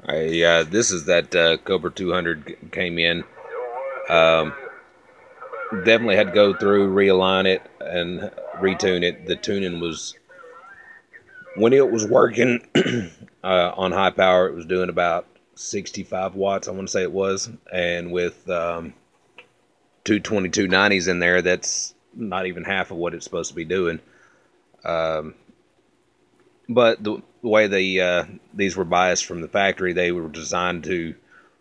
This is that Cobra 200 came in. Um, Definitely had to go through, realign it, and retune it. The tuning was, when it was working on high power, it was doing about 65 watts, I want to say it was. And with two 2290s in there, that's not even half of what it's supposed to be doing. But the way these were biased from the factory, they were designed to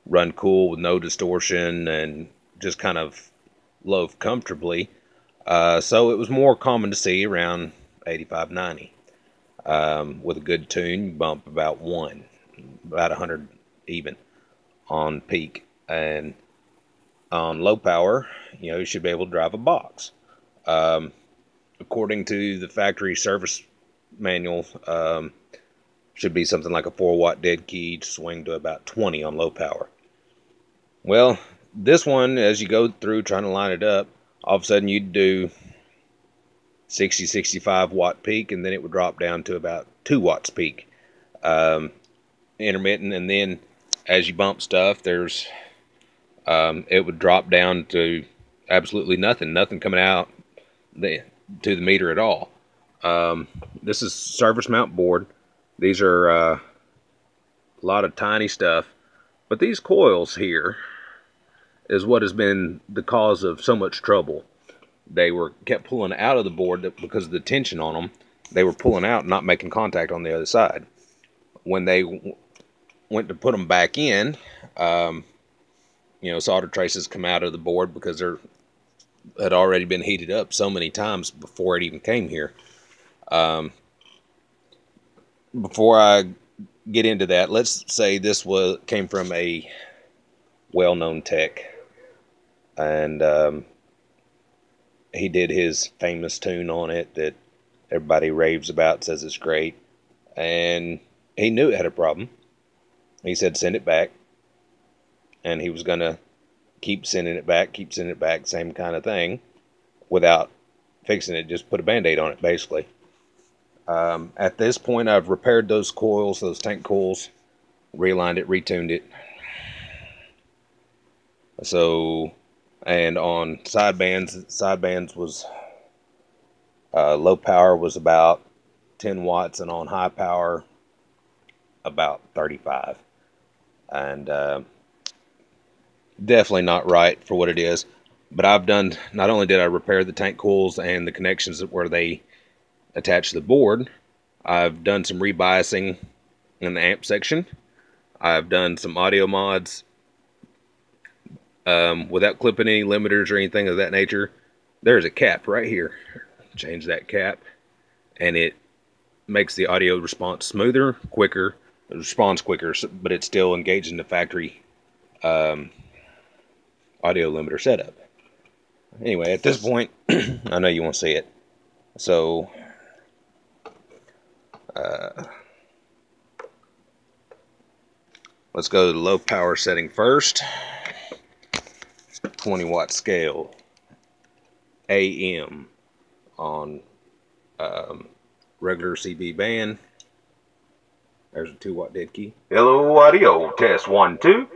run cool with no distortion and just kind of loaf comfortably. So it was more common to see around 85, 90. With a good tune, you bump about 100 even on peak. And on low power, you should be able to drive a box. According to the factory service manual, should be something like a 4-watt dead key to swing to about 20 on low power. Well, this one, as you go through trying to line it up, all of a sudden you'd do 60, 65 watt peak, and then it would drop down to about 2 watts peak, intermittent. And then as you bump stuff, it would drop down to absolutely nothing coming out to the meter at all. This is service mount board. These are a lot of tiny stuff, but these coils here is what has been the cause of so much trouble. They kept pulling out of the board because of the tension on them. They were pulling out and not making contact on the other side. When they went to put them back in, solder traces come out of the board because they had already been heated up so many times before it even came here. Before I get into that, let's say this came from a well-known tech, and he did his famous tune on it that everybody raves about, says it's great, and he knew it had a problem. He said send it back, and he was gonna keep sending it back, same kind of thing, without fixing it, just put a band-aid on it, basically. At this point, I've repaired those coils, those tank coils, realigned it, retuned it. So, and on sidebands was, low power was about 10 watts, and on high power, about 35. And definitely not right for what it is. But not only did I repair the tank coils and the connections where they attach to the board, I've done some rebiasing in the amp section. I've done some audio mods without clipping any limiters or anything of that nature. There's a cap right here. Change that cap, and it makes the audio response smoother, quicker. It responds quicker, but it's still engaged in the factory audio limiter setup. Anyway, at this point, I know you want to see it. So, let's go to the low power setting first. 20 watt scale, AM on regular CB band. There's a 2 watt dead key. Hello, audio, test 1, 2.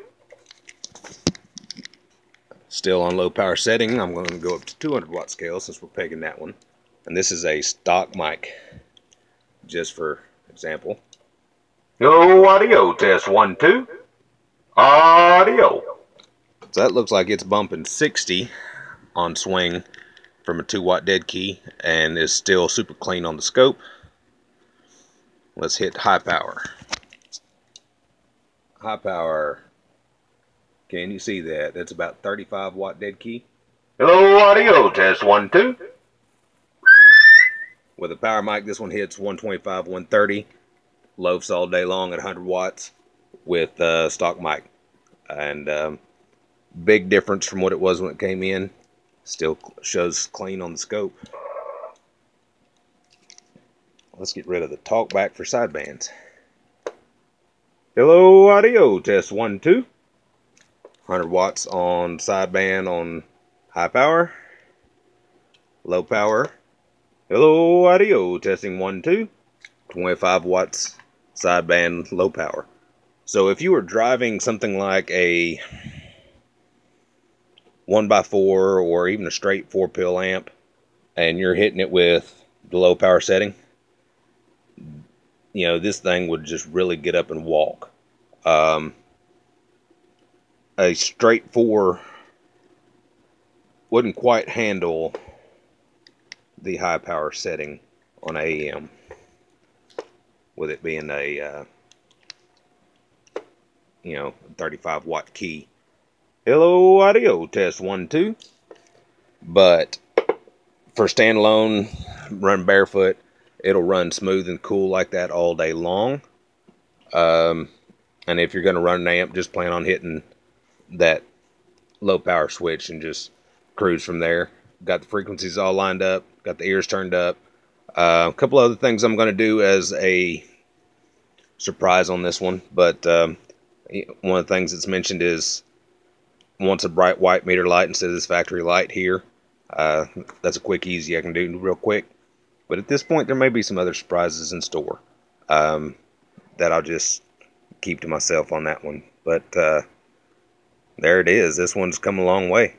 Still on low power setting. I'm going to go up to 200 watt scale since we're pegging that one. And this is a stock mic, just for example. Hello, audio, test 1, 2. Audio. So that looks like it's bumping 60 on swing from a 2 watt dead key and is still super clean on the scope. Let's hit high power. High power. Can you see that? That's about 35 watt dead key. Hello, audio, test 1, 2. With a power mic, this one hits 125, 130. Loafs all day long at 100 watts with stock mic. And big difference from what it was when it came in. Still shows clean on the scope. Let's get rid of the talkback for sidebands. Hello, audio, test 1, 2. 100 watts on sideband on high power. Low power. Hello, audio, testing 1, 2. 25 watts sideband, low power. So if you were driving something like a 1x4 or even a straight 4-pill amp, and you're hitting it with the low power setting, you know, this thing would just really get up and walk. A straight 4 wouldn't quite handle the high power setting on AM, with it being a 35 watt key. Hello, audio test 1 2. But for standalone, run barefoot, it'll run smooth and cool like that all day long. And if you're going to run an amp, just plan on hitting that low power switch and just cruise from there. Got the frequencies all lined up, got the ears turned up. A couple other things I'm going to do as a surprise on this one, but one of the things that's mentioned is wants a bright white meter light instead of this factory light here. That's a quick, easy I can do real quick. But at this point, there may be some other surprises in store that I'll just keep to myself on that one. But there it is. This one's come a long way.